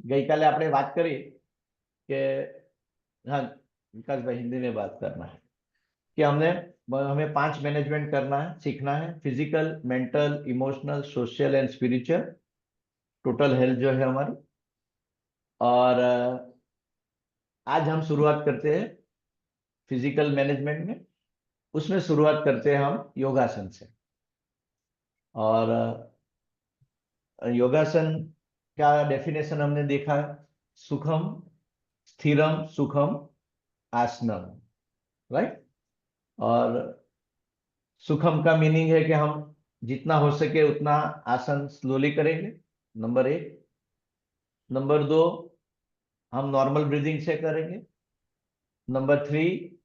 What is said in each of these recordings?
गई काले आपने बात करी कि हाँ विकास भाई हिंदी में बात करना है कि हमें 5 मैनेजमेंट करना है, सीखना है। Physical, mental, emotional, social and spiritual, total health जो है हमारी। और आज हम शुरुआत करते हैं फिजिकल मैनेजमेंट में। उसमें शुरुआत करते हैं हम योगासन से। और योगासन का डेफिनेशन हमने देखा है, सुखम स्थिरम सुखम आसनम, राइट। और सुखम का मीनिंग है कि हम जितना हो सके उतना आसन स्लोली करेंगे, नंबर 1। नंबर 2, हम नॉर्मल ब्रीदिंग से करेंगे। नंबर 3,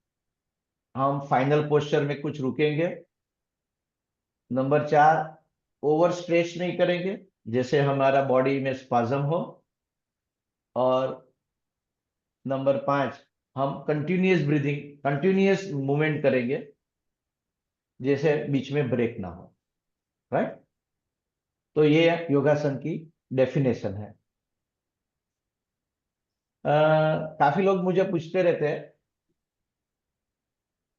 हम फाइनल पोस्चर में कुछ रुकेंगे। नंबर 4, ओवर स्ट्रेच नहीं करेंगे, जैसे हमारा बॉडी में स्पाज्म हो। और नंबर 5, हम कंटिन्यूअस ब्रीदिंग, कंटिन्यूअस मूवमेंट करेंगे, जैसे बीच में ब्रेक ना हो, राइट। तो ये योगासन की डेफिनेशन है। काफी लोग मुझे पूछते रहते हैं,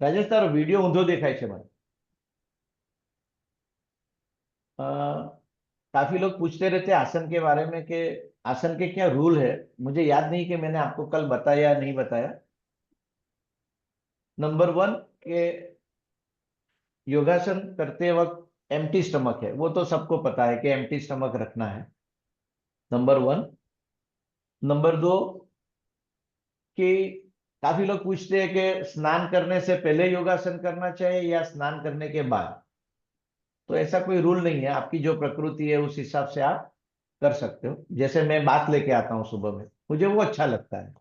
राजेश तारो वीडियो ऊंधो देखाय छे મને। काफी लोग पूछते रहते हैं आसन के बारे में कि आसन के क्या रूल है। मुझे याद नहीं कि मैंने आपको कल बताया या नहीं बताया। नंबर 1 के योगासन करते वक्त एम्प्टी स्टमक है, वो तो सबको पता है कि एम्प्टी स्टमक रखना है, नंबर 1। नंबर 2 कि काफी लोग पूछते हैं कि स्नान करने से पहले योगासन करना चाहिए या स्नान करने के बाद। तो ऐसा कोई रूल नहीं है, आपकी जो प्रकृति है उस हिसाब से आप कर सकते हो। जैसे मैं बात लेके आता हूँ सुबह में, मुझे वो अच्छा लगता है।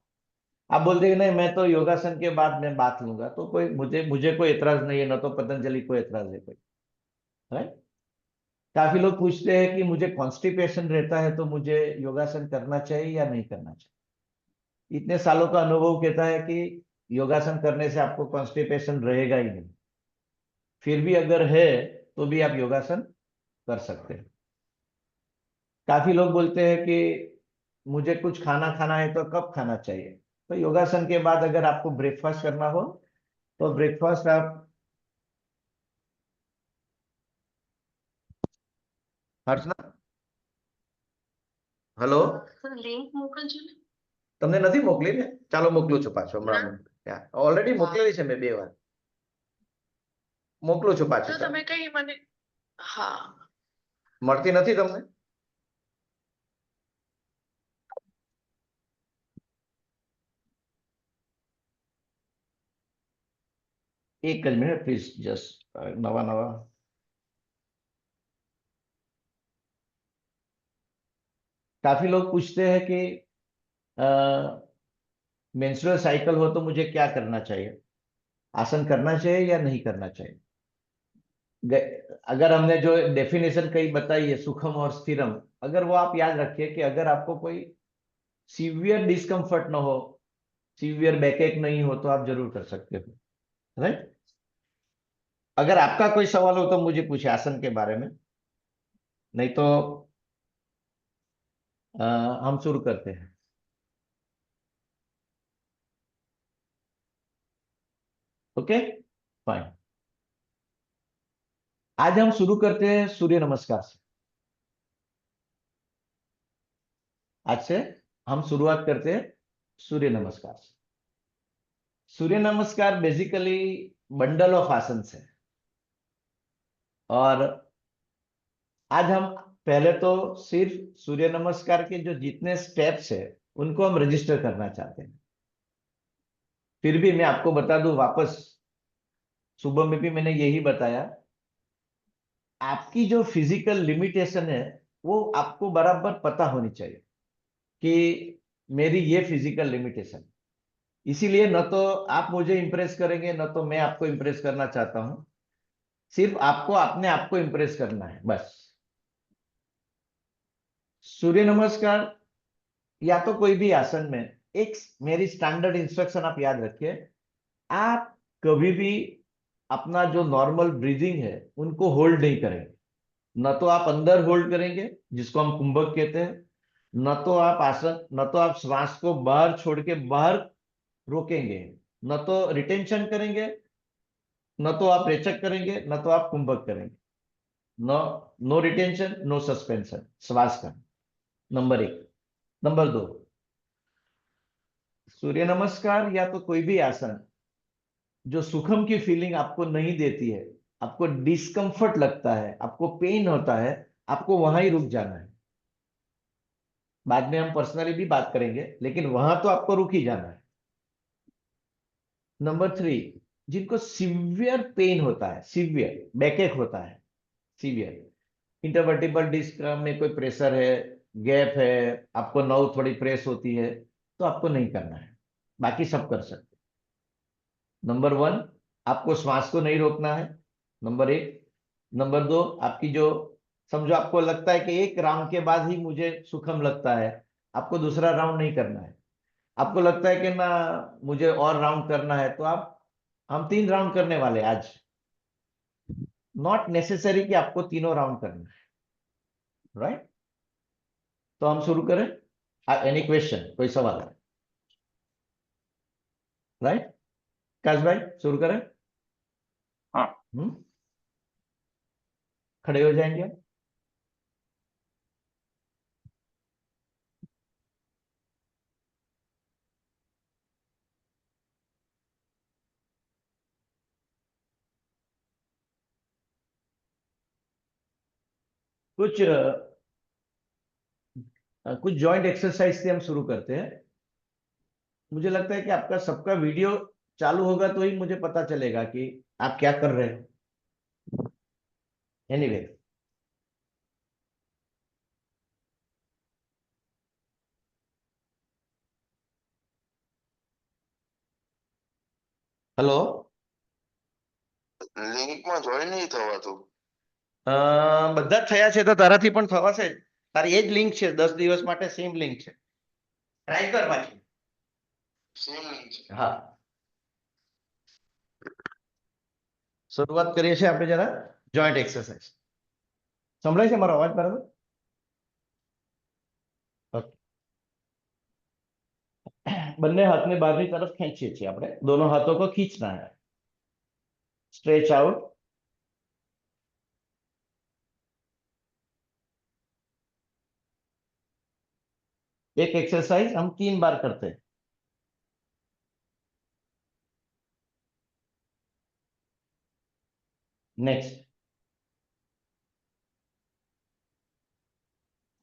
आप बोलते हैं नहीं मैं तो योगासन के बाद मैं बात लूंगा, तो कोई मुझे मुझे कोई एतराज नहीं है, ना तो पतंजलि को एतराज है कोई, राइट। काफी लोग पूछते हैं कि मुझे कॉन्स्टिपेशन रहता है तो मुझे योगासन करना चाहिए या नहीं करना चाहिए। इतने सालों का अनुभव कहता है कि योगासन करने से आपको कॉन्स्टिपेशन रहेगा ही नहीं। फिर भी अगर है तो भी आप योगासन कर सकते हैं। काफी लोग बोलते हैं कि मुझे कुछ खाना खाना है तो कब खाना चाहिए। तो योगासन के बाद अगर आपको ब्रेकफास्ट करना हो तो ब्रेकफास्ट आप, હર્ષના હેલો, લિંક મોકલજો ને. તમને નથી મોકલી ને? ચાલો મોકલું છું પાછો હમણાં। ઓલરેડી મોકલેલી છે મેં 2 વાર, મોકલું છું પાછું। તો તમે કઈ મને, હા મળતી નથી તમને? एक જ મિનિટ પ્લીઝ, જस्ट નવા નવા। काफी लोग पूछते हैं कि मेंस्ट्रुअल साइकिल हो तो मुझे क्या करना चाहिए, आसन करना चाहिए या नहीं करना चाहिए। अगर हमने जो डेफिनेशन कई बताई है सुखम और स्थिरम, अगर वो आप याद रखिए कि अगर आपको कोई सीवियर डिस्कम्फर्ट ना हो, सीवियर बैकएक नहीं हो, तो आप जरूर कर सकते हो, राइट। अगर आपका कोई सवाल हो तो मुझे पूछे आसन के बारे में, नहीं तो हम शुरू करते हैं। Okay fine. आज हम शुरू करते हैं सूर्य नमस्कार से। आज से हम शुरुआत करते हैं सूर्य नमस्कार से। सूर्य नमस्कार बेसिकली बंडल ऑफ आसन है। और आज हम पहले तो सिर्फ सूर्य नमस्कार के जो जितने स्टेप्स है उनको हम रजिस्टर करना चाहते हैं। फिर भी मैं आपको बता दूं वापस, सुबह में भी मैंने यही बताया, आपकी जो फिजिकल लिमिटेशन है वो आपको बराबर पता होनी चाहिए कि मेरी ये फिजिकल लिमिटेशन। इसीलिए न तो आप मुझे इंप्रेस करेंगे न तो मैं आपको इंप्रेस करना चाहता हूं। सिर्फ आपको अपने आप को इंप्रेस करना है बस। सूर्य नमस्कार या तो कोई भी आसन में एक मेरी स्टैंडर्ड इंस्ट्रक्शन आप याद रखिए, आप कभी भी अपना जो नॉर्मल ब्रीदिंग है उनको होल्ड नहीं करेंगे। न तो आप अंदर होल्ड करेंगे जिसको हम कुंभक कहते हैं, न तो आप आसन, न तो आप श्वास को बाहर छोड़ के बाहर रोकेंगे, न तो रिटेंशन करेंगे, न तो आप रेचक करेंगे, न तो आप कुंभक करेंगे। No, no retention, no suspension श्वास का। नंबर एक। नंबर दो, सूर्य नमस्कार या तो कोई भी आसन जो सुखम की फीलिंग आपको नहीं देती है, आपको डिस्कंफर्ट लगता है, आपको पेन होता है, आपको वहां ही रुक जाना है। बाद में हम पर्सनली भी बात करेंगे, लेकिन वहां तो आपको रुक ही जाना है। नंबर थ्री, जिनको सिवियर पेन होता है, सिवियर बैकएक होता है, सीवियर इंटरवर्टिबल डिस्क में कोई प्रेशर है, गैप है, आपको नर्व थोड़ी प्रेस होती है, तो आपको नहीं करना है। बाकी सब कर सकते। नंबर वन, आपको श्वास को नहीं रोकना है, नंबर एक। नंबर दो, आपकी जो, समझो आपको लगता है कि एक राउंड के बाद ही मुझे सुखम लगता है, आपको दूसरा राउंड नहीं करना है। आपको लगता है कि ना मुझे और राउंड करना है, तो आप, हम 3 राउंड करने वाले हैं आज। नॉट नेसेसरी कि आपको तीनों राउंड करना है, राइट। तो हम शुरू करें। एनी क्वेश्चन, कोई सवाल है? राइट, काश भाई शुरू करें। हाँ। हम्म, खड़े हो जाएंगे। कुछ कुछ जॉइंट एक्सरसाइज से हम शुरू करते हैं। मुझे लगता है कि आपका सबका वीडियो चालू होगा तो ही मुझे पता चलेगा कि आप क्या कर रहे हो। Anyway, hello. લિંકમાં જોઈન નહીં થવાતું. બધા જ થયા છે તો તારાથી પણ થવાશે જ. તારી એ જ લિંક છે, 10 દિવસ માટે સેમ લિંક છે. ટ્રાય કર પાછી. સેમ લિંક છે. હા, શરૂઆત કરીએ છીએ આપણે જરા જોઈન્ટ એક્સરસાઇઝ. સંભળાય છે મારો અવાજ બરાબર? ઓકે. બંને हाथને બહારની तरफ ખેંચીએ છીએ આપણે. दोनों हाथों को खींचना है. Stretch out. एक एक्सरसाइज हम 3 बार करते हैं. नेक्स्ट.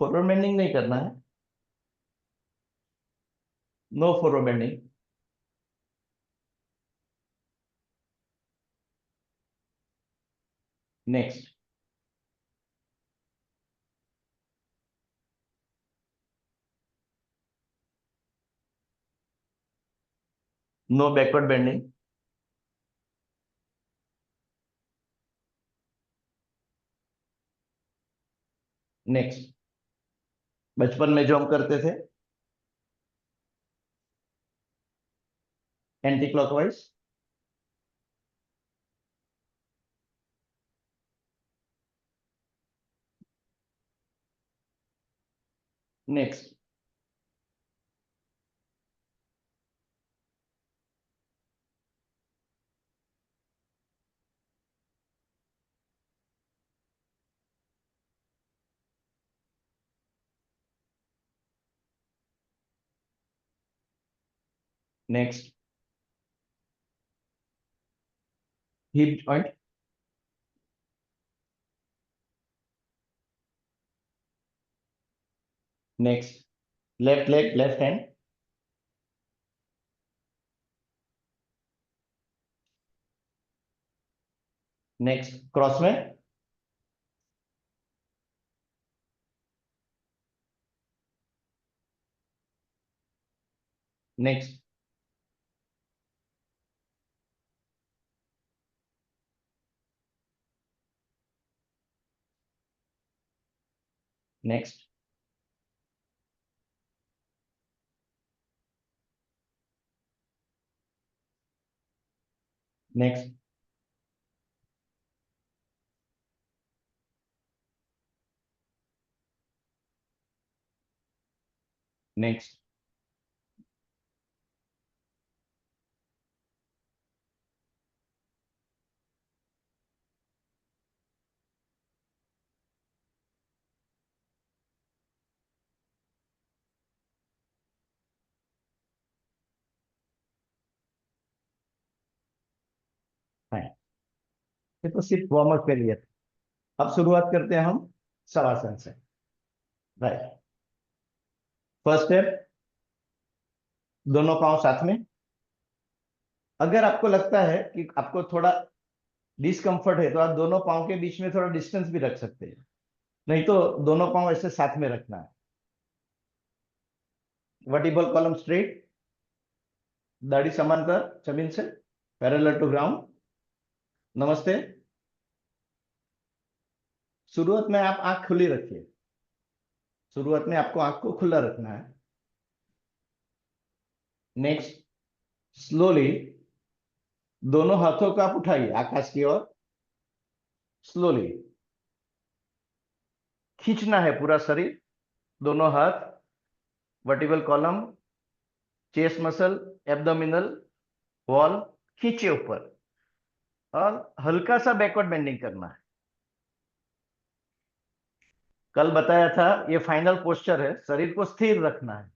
फॉरवर्ड बेंडिंग नहीं करना है. No forward bending. Next. No backward bending. Next. बचपन में जो हम करते थे, anticlockwise. Next. Next. Hip joint. Next. Left leg, left hand. Next. Cross में. नेक्स्ट. नेक्स्ट. नेक्स्ट. नेक्स्ट। ये तो सिर्फ वार्म अप के लिए था। अब शुरुआत करते हैं हम शवासन से। राइट। फर्स्ट स्टेप, दोनों पांव साथ में। अगर आपको लगता है कि आपको थोड़ा डिस्कंफर्ट है तो आप दोनों पांव के बीच में थोड़ा डिस्टेंस भी रख सकते हैं, नहीं तो दोनों पांव ऐसे साथ में रखना है। वर्टिकल कॉलम स्ट्रेट, दाढ़ी समांतर जमीन से, पैरेलल टू ग्राउंड। नमस्ते। शुरुआत में आप आंख खुली रखिए। शुरुआत में आपको आंख को खुला रखना है। नेक्स्ट, स्लोली दोनों हाथों को आप उठाइए आकाश की ओर। स्लोली खींचना है पूरा शरीर, दोनों हाथ, vertical column, chest muscle, abdominal wall खींचे ऊपर, और हल्का सा बैकवर्ड बेंडिंग करना है। कल बताया था ये फाइनल पोस्चर है, शरीर को स्थिर रखना है।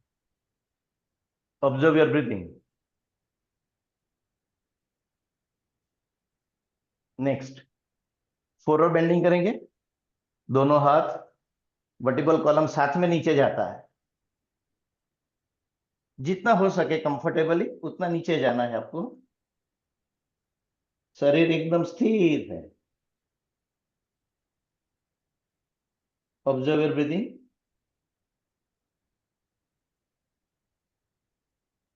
Observe your breathing. Next, forward bending करेंगे, दोनों हाथ, वर्टिकल कॉलम साथ में नीचे जाता है। जितना हो सके कंफर्टेबली उतना नीचे जाना है आपको। शरीर एकदम स्थिर है। Observe your breathing.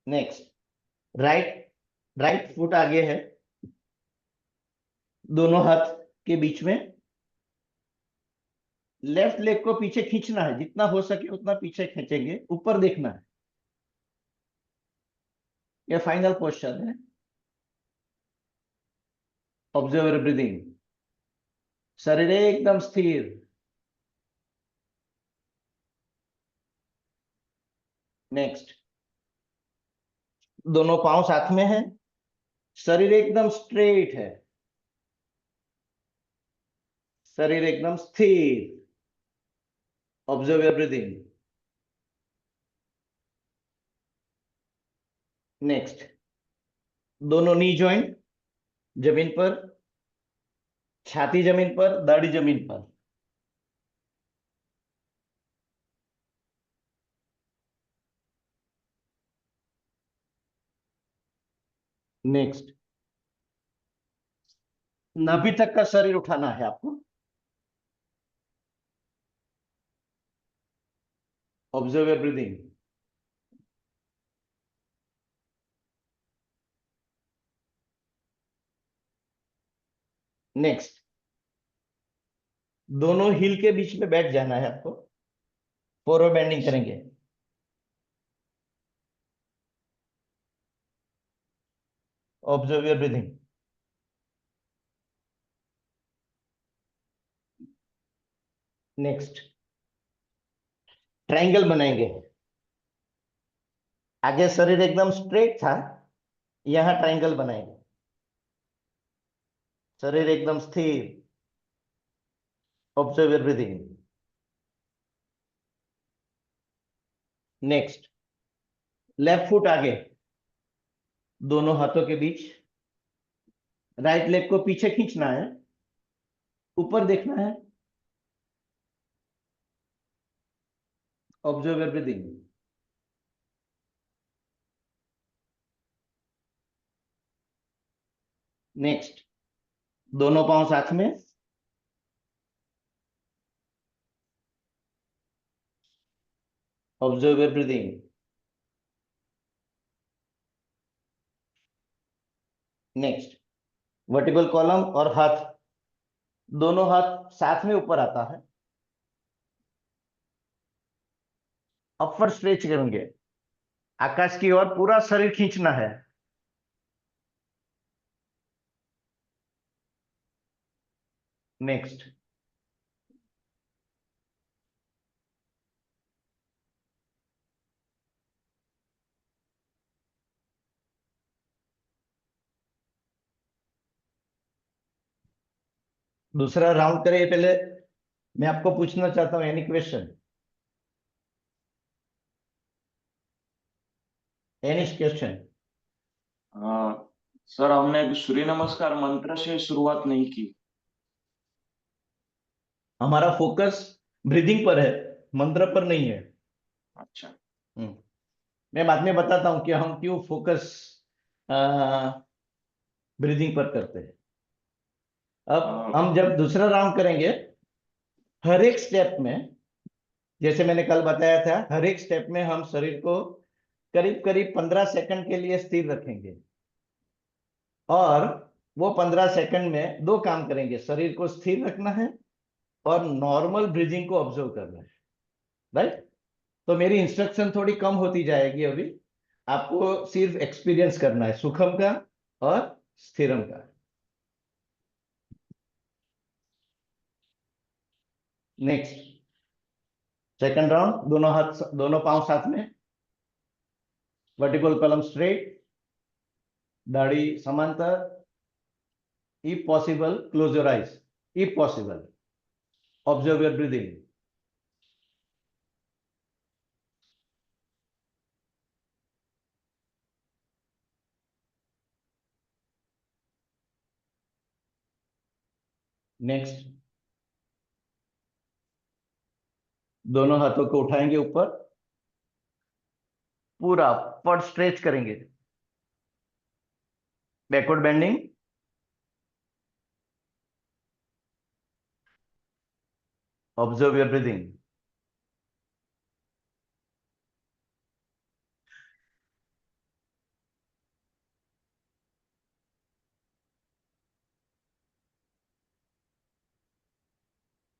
Next, right right foot आगे है, दोनों हाथ के बीच में। लेफ्ट लेग को पीछे खींचना है, जितना हो सके उतना पीछे खींचेंगे, ऊपर देखना है। यह फाइनल पोस्चर है। Observe your breathing. शरीर एकदम स्थिर। नेक्स्ट, दोनों पांव साथ में है, शरीर एकदम स्ट्रेट है, शरीर एकदम स्थिर। Observe your breathing. नेक्स्ट, दोनों नी जॉइंट जमीन पर, छाती जमीन पर, दाढ़ी जमीन पर। नेक्स्ट, नाभि तक का शरीर उठाना है आपको। Observe your breathing. नेक्स्ट, दोनों हील के बीच में बैठ जाना है आपको। फॉरवर्ड बेंडिंग करेंगे। Observe your breathing. Next, triangle बनाएंगे। आगे शरीर एकदम स्ट्रेट था, यहां ट्रायंगल बनाएंगे, शरीर एकदम स्थिर। Observe your breathing. Next, left foot आगे, दोनों हाथों के बीच, राइट लेग को पीछे खींचना है, ऊपर देखना है। Observe your breathing. नेक्स्ट, दोनों पांव साथ में, observe your breathing. Next, vertical column और हाथ, दोनों हाथ साथ में ऊपर आता है, अपवर्ड स्ट्रेच करेंगे, आकाश की ओर पूरा शरीर खींचना है। नेक्स्ट, दूसरा राउंड करें पहले। मैं आपको पूछना चाहता हूँ any question, any question. Sir हमने सूर्य नमस्कार मंत्र से शुरुआत नहीं की। हमारा फोकस ब्रीदिंग पर है, मंत्र पर नहीं है। अच्छा। हम्म, मैं बाद में बताता हूँ कि हम क्यों फोकस ब्रीदिंग पर करते हैं। अब हम जब दूसरा राउंड करेंगे, हर एक स्टेप में, जैसे मैंने कल बताया था, हर एक स्टेप में हम शरीर को करीब करीब 15 सेकंड के लिए स्थिर रखेंगे, और वो 15 सेकंड में दो काम करेंगे, शरीर को स्थिर रखना है और नॉर्मल ब्रीदिंग को ऑब्जर्व करना है। राइट? तो मेरी इंस्ट्रक्शन थोड़ी कम होती जाएगी अभी, आपको सिर्फ एक्सपीरियंस करना है सुखम का और स्थिरम का। नेक्स्ट, सेकंड राउंड, दोनों हाथ, दोनों पांव साथ में, वर्टिकल कॉलम स्ट्रेट, दाढ़ी समांतर, if possible close your eyes, if possible observe your breathing. Next, दोनों हाथों को उठाएंगे ऊपर, पूरा पट स्ट्रेच करेंगे, backward bending, observe your breathing.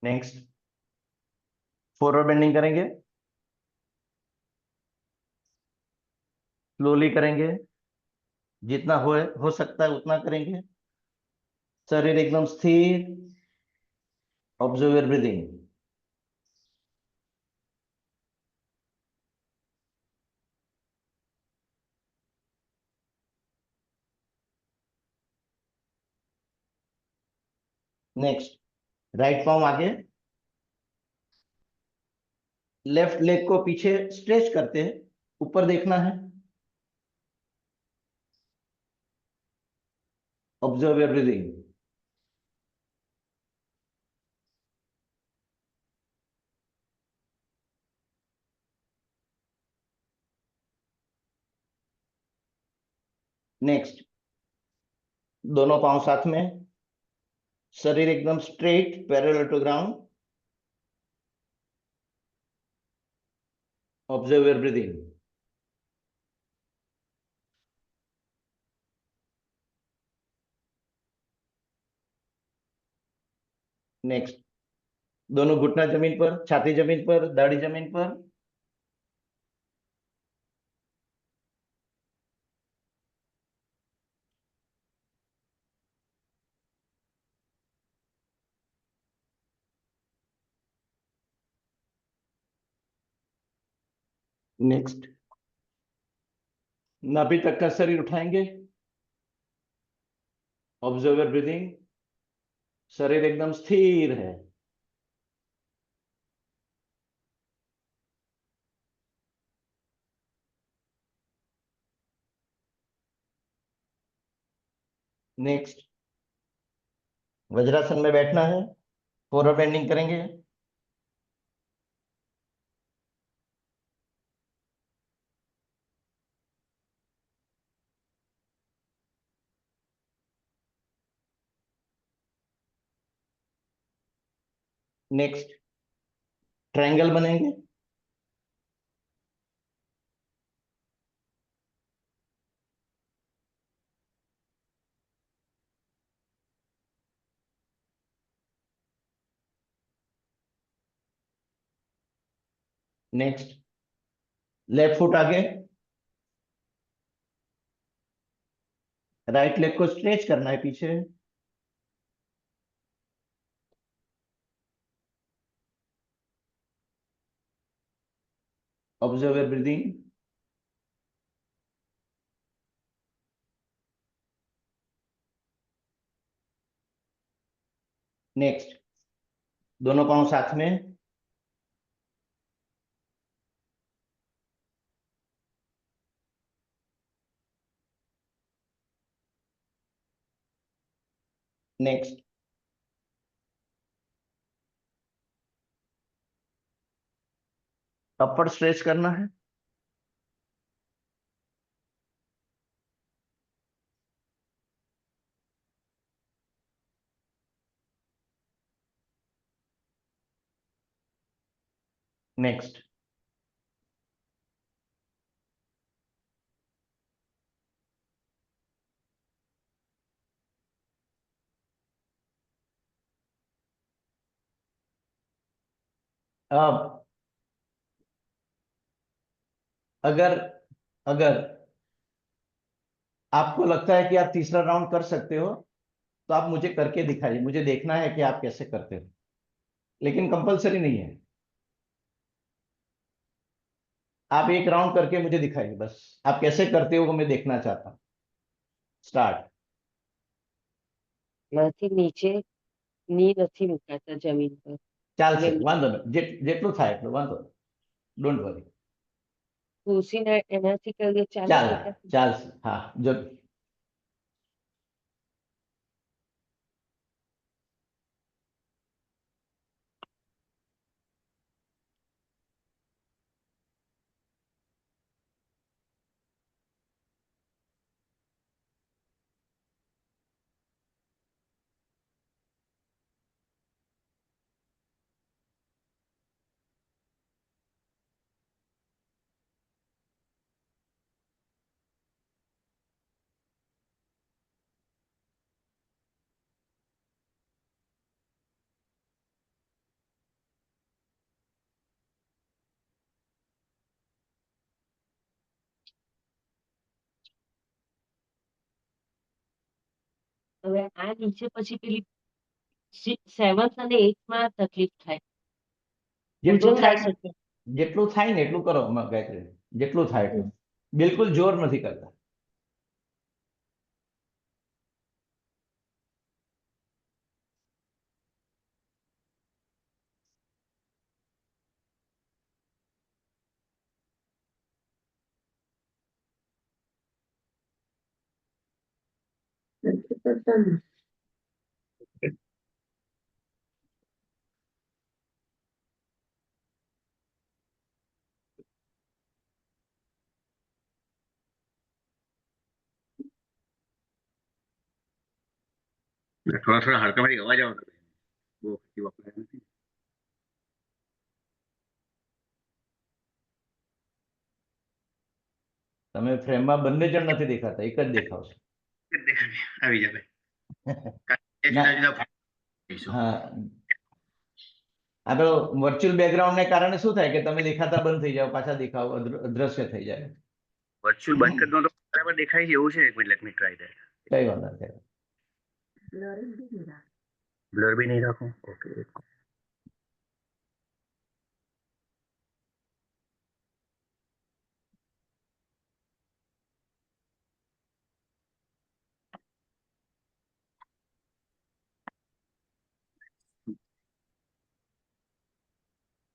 Next, forward bending करेंगे, स्लोली करेंगे, जितना हो सकता है उतना करेंगे, शरीर एकदम स्थिर, observe your breathing. Next, right पाँव आगे, लेफ्ट लेग को पीछे स्ट्रेच करते हैं, ऊपर देखना है, ऑब्जर्व योर ब्रीदिंग। नेक्स्ट, दोनों पांव साथ में, शरीर एकदम straight parallel to ground, observe your breathing. Next, दोनों घुटना जमीन पर, छाती जमीन पर, दाढ़ी जमीन पर। नेक्स्ट, नाभि तक का शरीर उठाएंगे, ऑब्जर्व योर ब्रीदिंग, शरीर एकदम स्थिर है। नेक्स्ट, वज्रासन में बैठना है, फॉरवर्ड बेंडिंग करेंगे, नेक्स्ट, ट्रायंगल बनेंगे, नेक्स्ट, लेफ्ट फुट आगे, राइट लेग को स्ट्रेच करना है पीछे, ऑब्जर्व योर ब्रीदिंग। नेक्स्ट, दोनों पाँव साथ में, नेक्स्ट, अपर स्ट्रेच करना है, नेक्स्ट, अब अगर अगर आपको लगता है कि आप तीसरा राउंड कर सकते हो तो आप मुझे करके दिखाइए, मुझे देखना है कि आप कैसे करते हो, लेकिन कंपलसरी नहीं है। आप एक राउंड करके मुझे दिखाइए, बस आप कैसे करते हो वो मैं देखना चाहता हूँ। स्टार्ट। મારાથી નીચે ની નથી મુકાતા જમીન પર. ચાલશે, એટલે વાંધો નહીં, જેટલું થાય એટલું, વાંધો નહીં, ડોન્ટ વરી, ખુરશીને એનાથી કરીએ ચાલે ચાલે, ખોટા? ચાલશે, હા, જો હવે આ નીચે પછી પેલી 7th અને 8th માં તકલીફ થાય. જેટલું ભુજંગ થાય આસન. જેટલું થાય ને એટલું કરો, ગાયત્રી, જેટલું થાય એટલું, બિલકુલ જોર નથી કરતા. थोड़ा थोड़ा हल्का मारी अवाज आवता હતો. બહુ વખતથી વપરાય નથી. તમે ફ્રેમમાં બંને જણ નથી દેખાતા, એક જ દેખાવ છે. આવી જાય ભાઈ. એક ના. જુદા જુદા ભાઈશું. હા, આ તો વર્ચ્યુઅલ બેકગ્રાઉન્ડને કારણે શું થાય કે તમે દેખાતા બંધ થઈ જાઓ, પાછા દેખાવ અદ્રશ્ય થઈ જાય. વર્ચ્યુઅલ બંધ કરી દો તો બરાબર દેખાય છે એવું છે. એક minute let me try that. કઈ વાંધો નથી. બ્લર બી નહીં રાખું. ઓકે.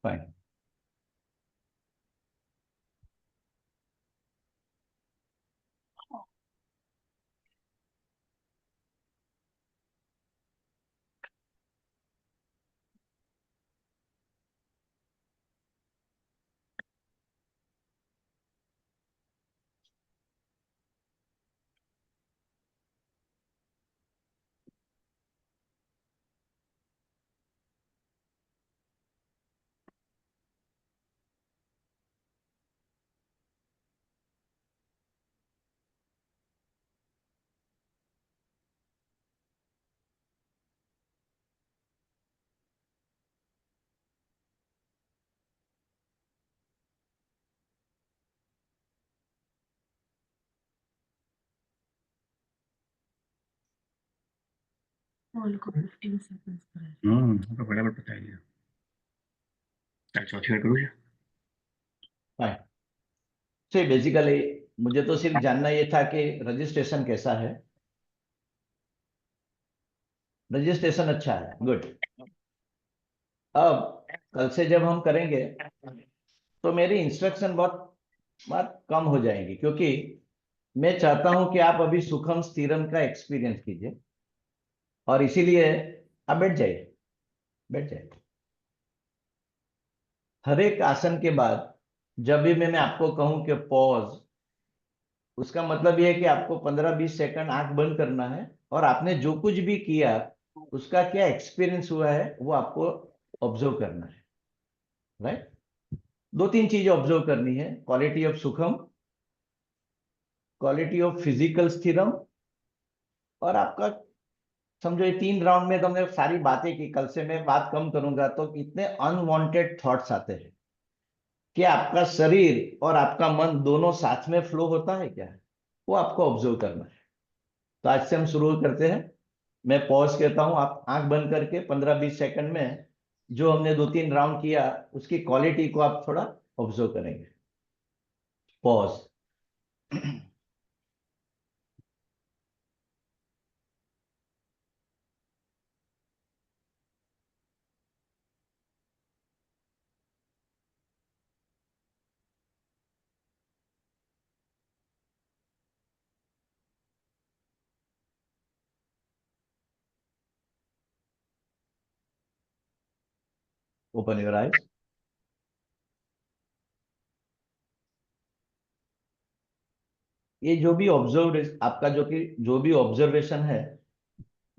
ફાઇન. તો બરાબર પતાવી ગયો. ચાલ ચોથી વાર કરું છે. फाइन. तो बेसिकली मुझे तो सिर्फ जानना ये था कि रजिस्ट्रेशन कैसा है. रजिस्ट्रेशन अच्छा है, गुड। अब कल से जब हम करेंगे तो मेरी इंस्ट्रक्शन बहुत बात कम हो जाएगी, क्योंकि मैं चाहता हूं कि आप अभी सुखम स्थिरम का एक्सपीरियंस कीजिए, और इसीलिए आप बैठ जाइए, बैठ जाइए। हर एक आसन के बाद जब भी मैं आपको कहूं कि पॉज, उसका मतलब यह है कि आपको 15-20 सेकंड आंख बंद करना है, और आपने जो कुछ भी किया उसका क्या एक्सपीरियंस हुआ है वो आपको ऑब्जर्व करना है, राइट। 2-3 चीजें ऑब्जर्व करनी है: क्वालिटी ऑफ सुखम, क्वालिटी ऑफ फिजिकल स्थिरम, और आपका, समझो ये 3 राउंड में तुमने सारी बातें की। कल से मैं बात कम करूंगा तो इतने अनवांटेड थॉट्स आते हैं कि आपका शरीर और आपका मन दोनों साथ में फ्लो होता है क्या, वो आपको ऑब्जर्व करना है। तो आज से हम शुरू करते हैं। मैं पॉज कहता हूं, आप आंख बंद करके 15-20 सेकंड में जो हमने 2-3 राउंड किया उसकी क्वालिटी को आप थोड़ा ऑब्जर्व करेंगे। पॉज। Open your eyes. ये जो भी ऑब्जर्व आपका जो भी ऑब्जर्वेशन है,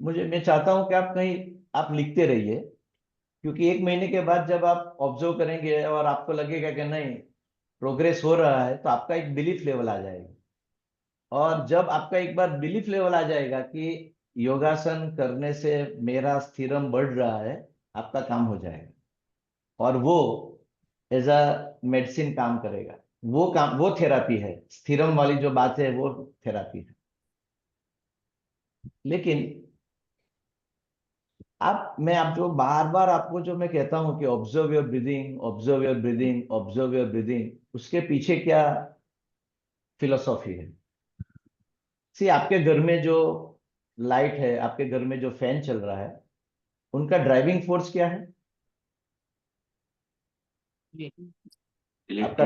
मैं चाहता हूं कि आप कहीं आप लिखते रहिए, क्योंकि 1 महीने के बाद जब आप ऑब्जर्व करेंगे और आपको लगेगा कि नहीं प्रोग्रेस हो रहा है, तो आपका एक बिलीफ लेवल आ जाएगा। और जब आपका एक बार बिलीफ लेवल आ जाएगा कि योगासन करने से मेरा स्थिरम बढ़ रहा है, आपका काम हो जाएगा, और वो एज अ मेडिसिन काम करेगा। वो थेरापी है, स्थिरम वाली जो बात है वो थेरापी है। लेकिन मैं आप जो बार बार आपको जो मैं कहता हूं कि observe your breathing, observe your breathing, observe your breathing, उसके पीछे क्या फिलोसॉफी है? सी, आपके घर में जो लाइट है, आपके घर में जो फैन चल रहा है, उनका ड्राइविंग फोर्स क्या है? आपका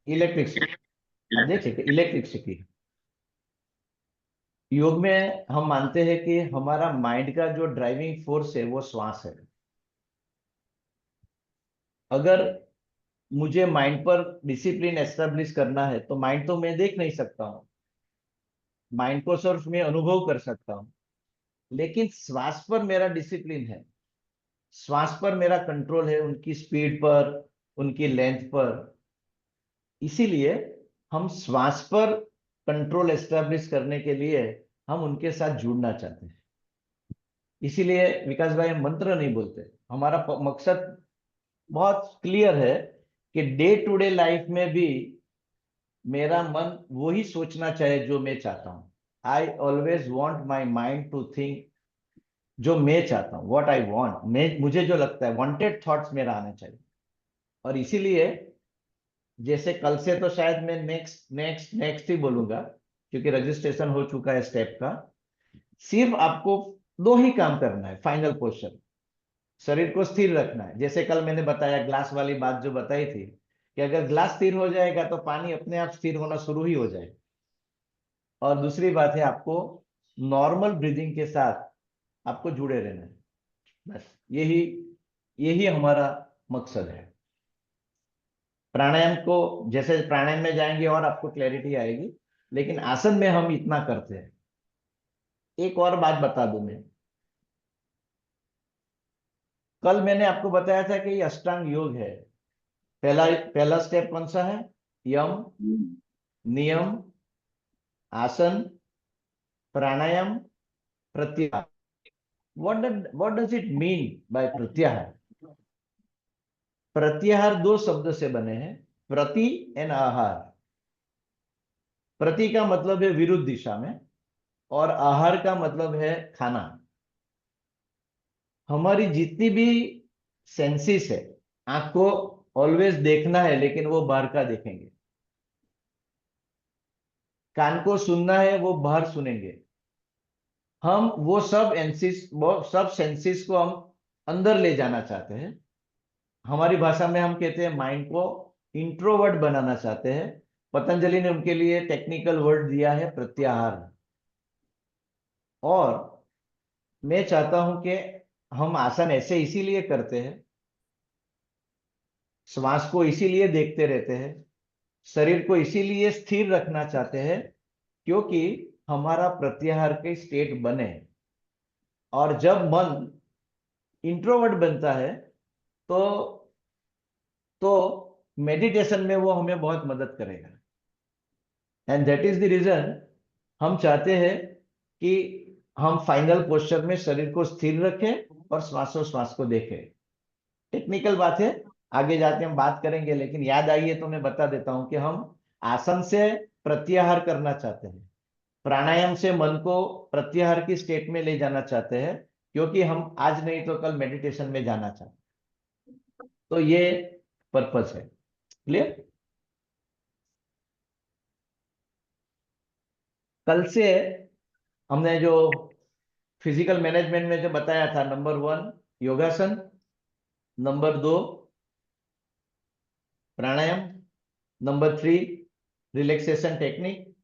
इलेक्ट्रिसिटी। आप देखिए इलेक्ट्रिसिटी। योग में हम मानते हैं कि हमारा माइंड का जो ड्राइविंग फोर्स है वो श्वास है। अगर मुझे माइंड पर डिसिप्लिन एस्टेब्लिश करना है तो माइंड तो मैं देख नहीं सकता हूँ, माइंड को सिर्फ मैं अनुभव कर सकता हूँ। लेकिन श्वास पर मेरा डिसिप्लिन है, श्वास पर मेरा कंट्रोल है, उनकी स्पीड पर, उनकी लेंथ पर। इसीलिए हम श्वास पर कंट्रोल एस्टेब्लिश करने के लिए हम उनके साथ जुड़ना चाहते हैं। इसीलिए विकास भाई हम मंत्र नहीं बोलते, हमारा मकसद बहुत क्लियर है कि डे टू डे लाइफ में भी मेरा मन वही सोचना चाहे जो मैं चाहता हूं। I always want my mind to think जो मैं चाहता हूँ, वॉट आई वॉन्ट, मुझे जो लगता है, वांटेड थॉट्स मेरा आने चाहिए। और इसीलिए जैसे कल से तो शायद मैं नेक्स्ट नेक्स्ट नेक्स्ट ही बोलूंगा, क्योंकि रजिस्ट्रेशन हो चुका है स्टेप का। सिर्फ आपको 2 ही काम करना है। फाइनल पोस्चर, शरीर को स्थिर रखना है। जैसे कल मैंने बताया, ग्लास वाली बात जो बताई थी कि अगर ग्लास स्थिर हो जाएगा तो पानी अपने आप स्थिर होना शुरू ही हो जाएगा। और दूसरी बात है, आपको नॉर्मल ब्रीदिंग के साथ आपको जुड़े रहना है। बस यही यही हमारा मकसद है। प्राणायाम को, जैसे प्राणायाम में जाएंगे और आपको क्लैरिटी आएगी, लेकिन आसन में हम इतना करते हैं। एक और बात बता दूं मैं, कल मैंने आपको बताया था कि ये अष्टांग योग है। पहला पहला स्टेप कौन सा है? यम, नियम, आसन, प्राणायाम, प्रत्याहार। What does it mean by प्रत्याहार? प्रत्याहार 2 शब्द से बने हैं, प्रति एंड आहार। प्रति का मतलब है विरुद्ध दिशा में, और आहार का मतलब है खाना। हमारी जितनी भी सेंसेस है, आंख को ऑलवेज देखना है लेकिन वो बाहर का देखेंगे, कान को सुनना है वो बाहर सुनेंगे, हम वो सब सेंसेस को हम अंदर ले जाना चाहते हैं। हमारी भाषा में हम कहते हैं माइंड को इंट्रोवर्ट बनाना चाहते हैं। पतंजलि ने उनके लिए टेक्निकल वर्ड दिया है प्रत्याहार। और मैं चाहता हूं कि हम आसन ऐसे इसीलिए करते हैं, श्वास को इसीलिए देखते रहते हैं, शरीर को इसीलिए स्थिर रखना चाहते हैं, क्योंकि हमारा प्रत्याहार के स्टेट बने। और जब मन इंट्रोवर्ट बनता है तो मेडिटेशन में वो हमें बहुत मदद करेगा। And that is the reason हम चाहते हैं कि हम फाइनल पोस्चर में शरीर को स्थिर रखें और श्वासोश्वास को देखें। टेक्निकल बात है, आगे जाके हम बात करेंगे, लेकिन याद आई है तो मैं बता देता हूं कि हम आसन से प्रत्याहार करना चाहते हैं, प्राणायाम से मन को प्रत्याहार की स्टेट में ले जाना चाहते हैं, क्योंकि हम आज नहीं तो कल मेडिटेशन में जाना चाहते हैं। तो ये पर्पस है। क्लियर? कल से हमने जो फिजिकल मैनेजमेंट में जो बताया था, number 1 yogasana, number 2 pranayama, number 3 relaxation technique,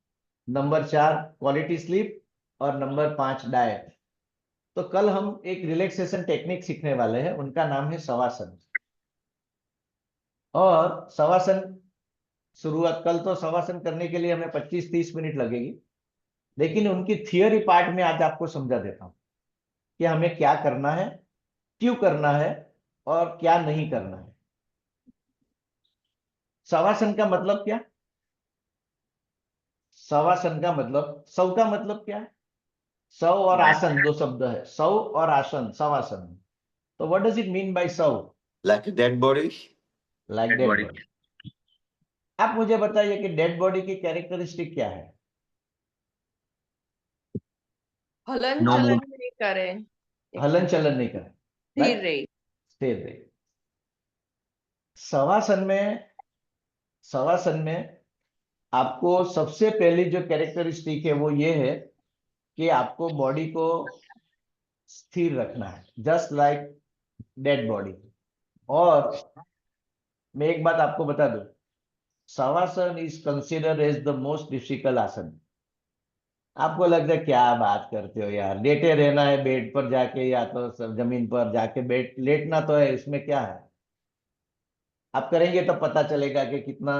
number 4 quality sleep और नंबर 5 डाइट। तो कल हम एक रिलैक्सेशन टेक्निक सीखने वाले हैं, उनका नाम है शवासन। और शवासन शुरुआत, कल तो शवासन करने के लिए हमें 25-30 मिनट लगेगी, लेकिन उनकी थियोरी पार्ट में आज आपको समझा देता हूं कि हमें क्या करना है, क्यों करना है और क्या नहीं करना है। शवासन का मतलब क्या? शवासन का मतलब, शव का मतलब क्या है? शव और आसन दो शब्द है, शव और आसन, शवासन। तो what does it mean by शव? Like a dead body? Like dead body. आप मुझे बताइए कि डेड बॉडी की कैरेक्टरिस्टिक क्या है? हलन No चलन movement. नहीं करें, हलन चलन नहीं करे, स्थिर रहे। स्थिर रहे। शवासन में आपको सबसे पहली जो कैरेक्टरिस्टिक है वो ये है कि आपको बॉडी को स्थिर रखना है, जस्ट लाइक डेड बॉडी। और मैं एक बात आपको बता दूं, shavasana is considered as the most difficult asana. आपको लगता है क्या बात करते हो यार, लेटे रहना है बेड पर जाके या तो जमीन पर जाके बेड लेटना तो है, इसमें क्या है? आप करेंगे तो पता चलेगा कि कितना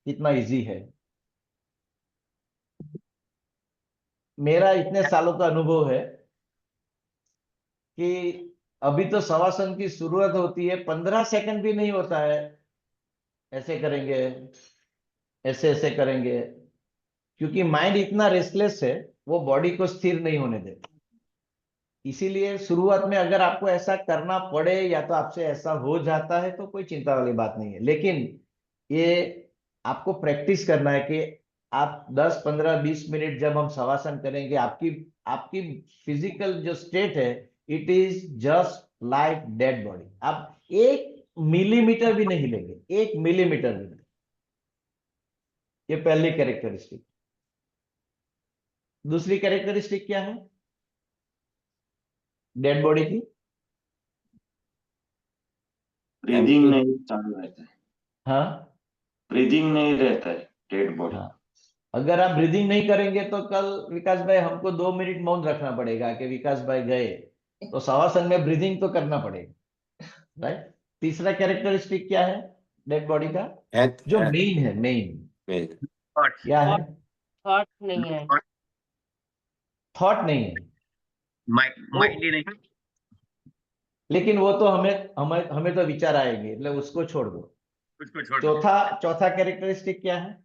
कितना इजी है। मेरा इतने सालों का अनुभव है कि अभी तो शवासन की शुरुआत होती है, 15 सेकंड भी नहीं होता है, ऐसे करेंगे, ऐसे ऐसे करेंगे, क्योंकि माइंड इतना रेस्टलेस है, वो बॉडी को स्थिर नहीं होने देता। इसीलिए शुरुआत में अगर आपको ऐसा करना पड़े या तो आपसे ऐसा हो जाता है तो कोई चिंता वाली बात नहीं है, लेकिन ये आपको प्रैक्टिस करना है कि आप 10, 15, 20 मिनट जब हम शवासन करेंगे, आपकी आपकी फिजिकल जो स्टेट है, it is just like dead body. आप 1 मिलीमीटर भी नहीं लेंगे, 1 मिलीमीटर भी नहीं। ये पहली कैरेक्टरिस्टिक। दूसरी कैरेक्टरिस्टिक क्या है डेड बॉडी की? ब्रीदिंग नहीं चालू रहता है, हाँ ब्रीदिंग नहीं रहता है डेड बॉडी। हाँ, अगर आप ब्रीदिंग नहीं करेंगे तो कल विकास भाई हमको 2 मिनट मौन रखना पड़ेगा कि विकास भाई गए, तो शवासन में ब्रीदिंग तो करना पड़ेगा, राइट? तीसरा कैरेक्टरिस्टिक क्या है डेड बॉडी का, जो मेन है, मेन Thoughts. क्या है? थॉट नहीं है। थॉट नहीं है, Mind ही नहीं. लेकिन वो तो हमें हमें तो विचार आएंगे, मतलब उसको छोड़ दो। उसको छोड़ दो. चौथा कैरेक्टरिस्टिक क्या है?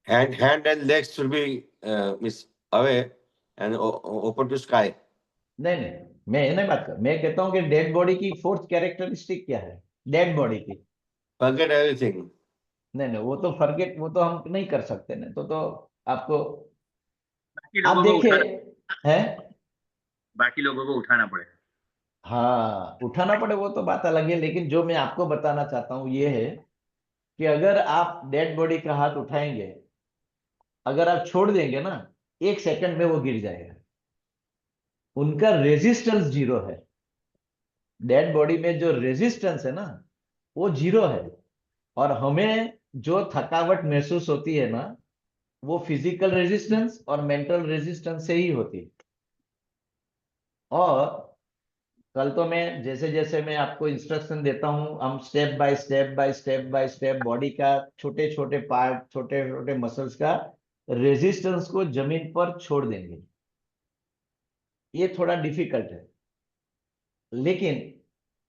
Hand and legs should be is away and open to sky. नहीं नहीं, मैं ये नहीं बात कर, मैं कहता हूँ कि डेड बॉडी की फोर्थ कैरेक्टरिस्टिक क्या है डेड बॉडी की? Forget everything. नहीं नहीं, वो तो फॉरगेट, वो तो हम नहीं कर सकते ना, तो आपको, बाकी आप लोगों को देखिए हैं, बाकी लोगों को उठाना पड़ेगा. हाँ उठाना पड़े वो तो बात अलग है, लेकिन जो मैं आपको बताना चाहता हूँ ये है कि अगर आप डेड बॉडी का हाथ उठाएंगे, अगर आप छोड़ देंगे ना, 1 सेकंड में वो गिर जाएगा। उनका रेजिस्टेंस 0 है। डेड बॉडी में जो रेजिस्टेंस है ना वो 0 है। और हमें जो थकावट महसूस होती है ना वो फिजिकल रेजिस्टेंस और मेंटल रेजिस्टेंस से ही होती है। और कल तो मैं जैसे जैसे मैं आपको इंस्ट्रक्शन देता हूं, हम स्टेप बाय स्टेप बॉडी का छोटे छोटे पार्ट, छोटे छोटे मसल्स का रेजिस्टेंस को जमीन पर छोड़ देंगे। ये थोड़ा डिफिकल्ट है, लेकिन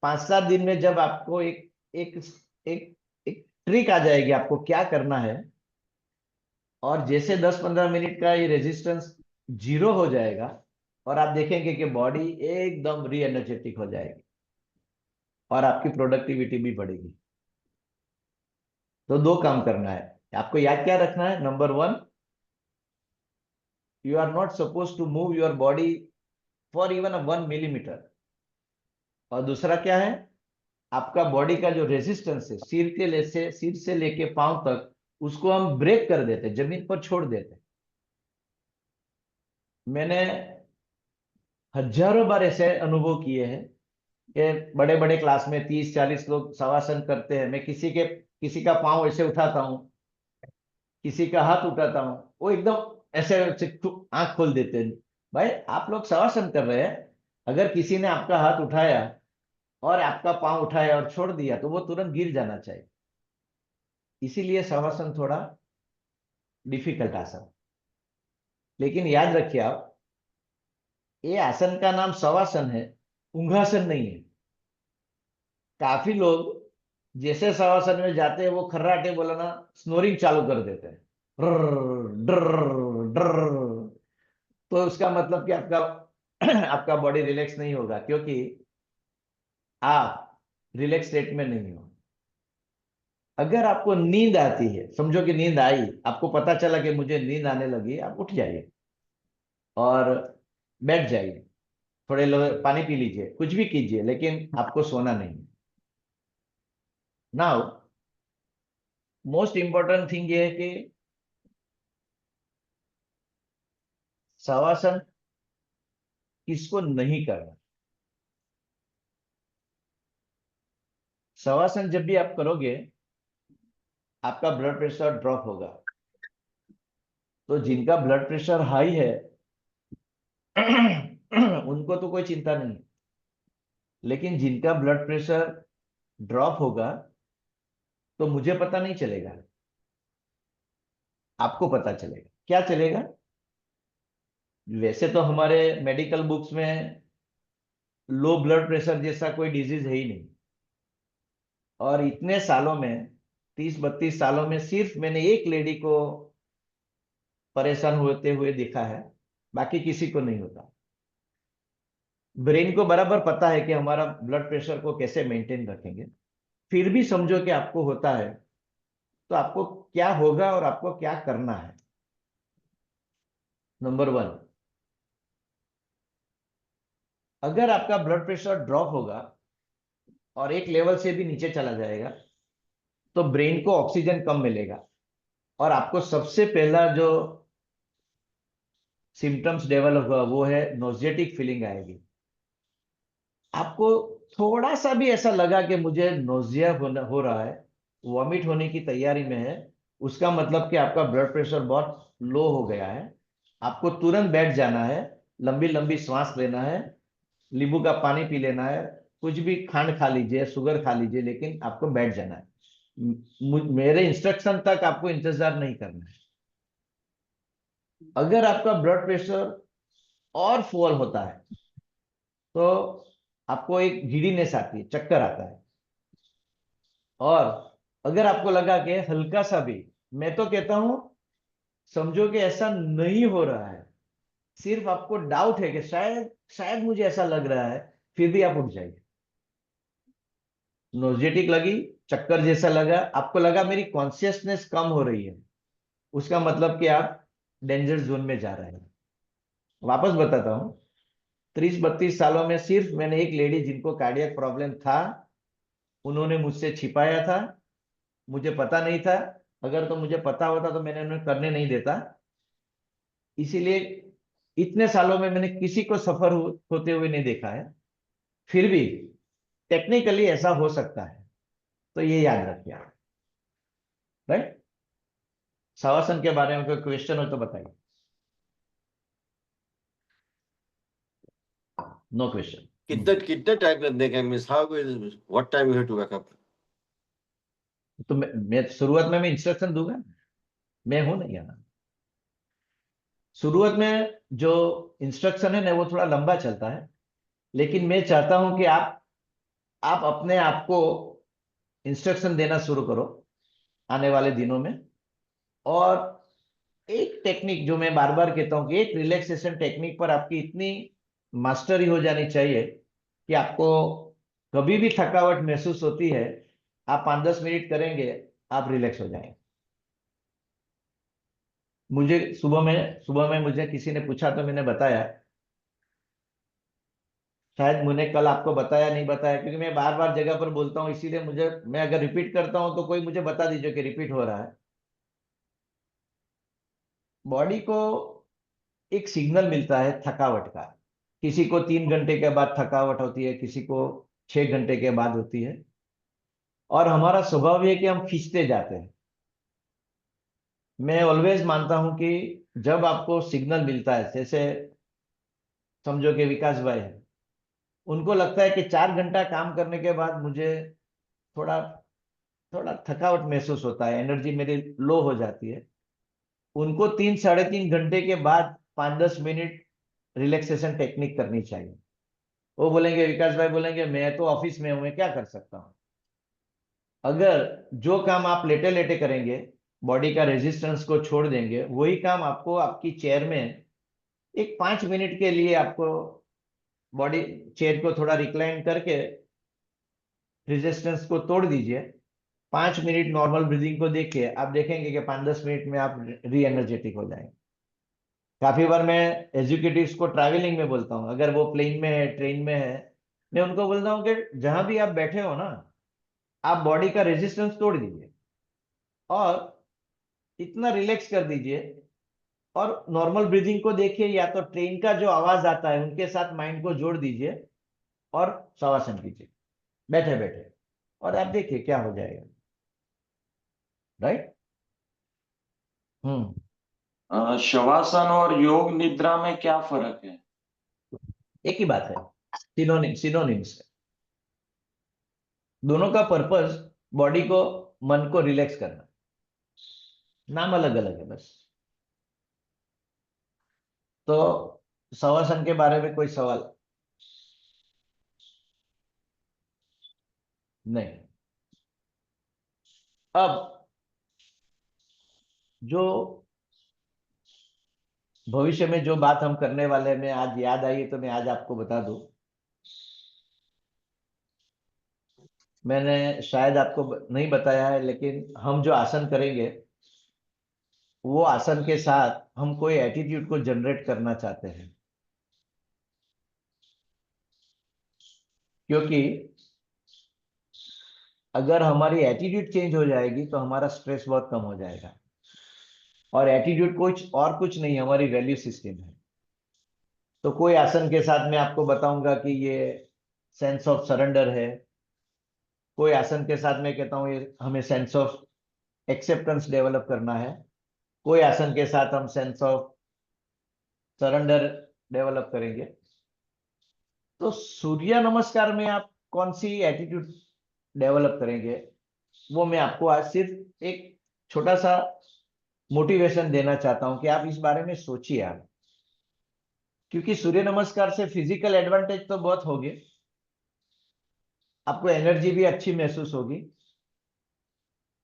5-7 दिन में जब आपको एक एक एक एक ट्रिक आ जाएगी आपको क्या करना है, और जैसे 10-15 मिनट का ये रेजिस्टेंस 0 हो जाएगा और आप देखेंगे कि बॉडी एकदम री एनर्जेटिक हो जाएगी और आपकी प्रोडक्टिविटी भी बढ़ेगी। तो 2 काम करना है आपको, याद क्या रखना है। Number 1, you are not suppose to move your body for even 1 millimetre. और दूसरा क्या है, आपका बॉडी का जो रेजिस्टेंस है सिर से लेके पांव तक, उसको हम ब्रेक कर देते, जमीन पर छोड़ देते। मैंने हजारों बार ऐसे अनुभव किए हैं कि बड़े बड़े क्लास में 30-40 लोग शवासन करते हैं। मैं किसी का पांव ऐसे उठाता हूँ, किसी का हाथ उठाता हूँ, वो एकदम ऐसे आंख खोल देते हैं। भाई आप लोग शवासन कर रहे हैं, अगर किसी ने आपका हाथ उठाया और आपका पांव उठाया और छोड़ दिया तो वो तुरंत गिर जाना चाहिए। इसीलिए शवासन थोड़ा डिफिकल्ट आसन। लेकिन याद रखिए आप, ये आसन का नाम शवासन है, ऊंघासन नहीं है। काफी लोग जैसे शवासन में जाते हैं वो खर्राटे बोलना, स्नोरिंग चालू कर देते हैं, ड्र। तो उसका मतलब कि आपका आपका बॉडी रिलैक्स नहीं होगा, क्योंकि आप रिलैक्स स्टेट में नहीं हो। अगर आपको नींद आती है, समझो कि नींद आई, आपको पता चला कि मुझे नींद आने लगी, आप उठ जाइए और बैठ जाइए, थोड़े पानी पी लीजिए, कुछ भी कीजिए, लेकिन आपको सोना नहीं। नाउ मोस्ट इंपॉर्टेंट थिंग ये है कि शवासन किसको नहीं करना। शवासन जब भी आप करोगे आपका ब्लड प्रेशर ड्रॉप होगा। तो जिनका ब्लड प्रेशर हाई है उनको तो कोई चिंता नहीं, लेकिन जिनका ब्लड प्रेशर ड्रॉप होगा तो मुझे पता नहीं चलेगा, आपको पता चलेगा। क्या चलेगा? वैसे तो हमारे मेडिकल बुक्स में लो ब्लड प्रेशर जैसा कोई डिजीज है ही नहीं। और इतने सालों में, 30-32 सालों में, सिर्फ मैंने एक लेडी को परेशान होते हुए देखा है, बाकी किसी को नहीं होता। ब्रेन को बराबर पता है कि हमारा ब्लड प्रेशर को कैसे मेंटेन रखेंगे। फिर भी समझो कि आपको होता है तो आपको क्या होगा और आपको क्या करना है। नंबर 1, अगर आपका ब्लड प्रेशर ड्रॉप होगा और एक लेवल से भी नीचे चला जाएगा तो ब्रेन को ऑक्सीजन कम मिलेगा और आपको सबसे पहला जो सिम्टम्स डेवलप हुआ वो है नोजिएटिक फीलिंग आएगी। आपको थोड़ा सा भी ऐसा लगा कि मुझे नोजिया हो रहा है, वॉमिट होने की तैयारी में है, उसका मतलब कि आपका ब्लड प्रेशर बहुत लो हो गया है। आपको तुरंत बैठ जाना है, लंबी लंबी सांस लेना है, नींबू का पानी पी लेना है, कुछ भी खांड खा लीजिए, शुगर खा लीजिए, लेकिन आपको बैठ जाना है। मेरे इंस्ट्रक्शन तक आपको इंतजार नहीं करना है। अगर आपका ब्लड प्रेशर और फॉल होता है तो आपको एक गिडीनेस आती है, चक्कर आता है। और अगर आपको लगा कि हल्का सा भी, मैं तो कहता हूं समझो कि ऐसा नहीं हो रहा है, सिर्फ आपको डाउट है कि शायद शायद मुझे ऐसा लग रहा है, फिर भी आप उठ जाइए। नोजेटिक लगी, चक्कर जैसा लगा, आपको लगा मेरी कॉन्शियसनेस कम हो रही है, उसका मतलब कि आप डेंजर जोन में जा रहे हैं। वापस बताता हूं, 30-32 सालों में सिर्फ मैंने एक लेडी जिनको कार्डियक प्रॉब्लम था, उन्होंने मुझसे छिपाया था, मुझे पता नहीं था। अगर तो मुझे पता होता तो मैंने उन्हें करने नहीं देता। इसीलिए इतने सालों में मैंने किसी को सफर होते हुए नहीं देखा है, फिर भी टेक्निकली ऐसा हो सकता है, तो ये याद रखिए आप। राइट। शवासन के बारे में कोई क्वेश्चन हो तो बताइए। No question. कितना टाइम करने का means how what time you have to wake up? तो मैं शुरुआत में मैं इंस्ट्रक्शन दूंगा, मैं हूं नहीं यहाँ। शुरुआत में जो इंस्ट्रक्शन है ना वो थोड़ा लंबा चलता है, लेकिन मैं चाहता हूं कि आप अपने आप को इंस्ट्रक्शन देना शुरू करो आने वाले दिनों में। और एक टेक्निक जो मैं बार बार कहता हूँ कि एक रिलैक्सेशन टेक्निक पर आपकी इतनी मास्टरी हो जानी चाहिए कि आपको कभी भी थकावट महसूस होती है, आप 5-10 मिनट करेंगे, आप रिलैक्स हो जाएंगे। मुझे सुबह में मुझे किसी ने पूछा तो मैंने बताया, शायद मैंने कल आपको बताया नहीं बताया, क्योंकि मैं बार बार जगह पर बोलता हूँ, इसीलिए मैं अगर रिपीट करता हूँ तो कोई मुझे बता दीजिए कि रिपीट हो रहा है। बॉडी को एक सिग्नल मिलता है थकावट का। किसी को 3 घंटे के बाद थकावट होती है, किसी को 6 घंटे के बाद होती है, और हमारा स्वभाव ये है कि हम खींचते जाते हैं। मैं ऑलवेज मानता हूं कि जब आपको सिग्नल मिलता है, जैसे समझो कि विकास भाई है, उनको लगता है कि 4 घंटा काम करने के बाद मुझे थोड़ा थोड़ा थकावट महसूस होता है, एनर्जी मेरी लो हो जाती है। उनको 3-3.5 घंटे के बाद 5-10 मिनट रिलैक्सेशन टेक्निक करनी चाहिए। वो बोलेंगे, विकास भाई बोलेंगे, मैं तो ऑफिस में हूं, मैं क्या कर सकता हूं। अगर जो काम आप लेटे लेटे करेंगे, बॉडी का रेजिस्टेंस को छोड़ देंगे, वही काम आपको आपकी चेयर में एक 5 मिनट के लिए आपको बॉडी चेयर को थोड़ा रिक्लाइन करके रेजिस्टेंस को तोड़ दीजिए, 5 मिनट नॉर्मल ब्रीदिंग को देखिए, आप देखेंगे कि 5-10 मिनट में आप री एनर्जेटिक हो जाएंगे। काफी बार मैं एग्जीक्यूटिव्स को ट्रैवलिंग में बोलता हूँ, अगर वो प्लेन में है, ट्रेन में है, मैं उनको बोलता हूँ कि जहां भी आप बैठे हो ना, आप बॉडी का रेजिस्टेंस तोड़ दीजिए और इतना रिलैक्स कर दीजिए, और नॉर्मल ब्रीदिंग को देखिए, या तो ट्रेन का जो आवाज आता है उनके साथ माइंड को जोड़ दीजिए और शवासन कीजिए बैठे बैठे, और आप देखिए क्या हो जाएगा। राइट। शवासन और योग निद्रा में क्या फर्क है? एक ही बात है, सिनोनिम्स है। दोनों का पर्पस बॉडी को, मन को रिलैक्स करना, नाम अलग अलग है बस। तो शवासन के बारे में कोई सवाल? नहीं। अब जो भविष्य में जो बात हम करने वाले हैं, मैं आज याद आई तो मैं आज आपको बता दूं। मैंने शायद आपको नहीं बताया है, लेकिन हम जो आसन करेंगे, वो आसन के साथ हम कोई एटीट्यूड को जनरेट करना चाहते हैं, क्योंकि अगर हमारी एटीट्यूड चेंज हो जाएगी तो हमारा स्ट्रेस बहुत कम हो जाएगा। और एटीट्यूड कुछ नहीं, हमारी वैल्यू सिस्टम है। तो कोई आसन के साथ मैं आपको बताऊंगा कि ये सेंस ऑफ सरेंडर है, कोई आसन के साथ मैं कहता हूँ ये हमें सेंस ऑफ एक्सेप्टेंस डेवलप करना है, कोई आसन के साथ हम सेंस ऑफ सरेंडर डेवलप करेंगे। तो सूर्य नमस्कार में आप कौन सी एटीट्यूड डेवलप करेंगे, वो मैं आपको आज सिर्फ एक छोटा सा मोटिवेशन देना चाहता हूं कि आप इस बारे में सोचिए आप। क्योंकि सूर्य नमस्कार से फिजिकल एडवांटेज तो बहुत होगी, आपको एनर्जी भी अच्छी महसूस होगी,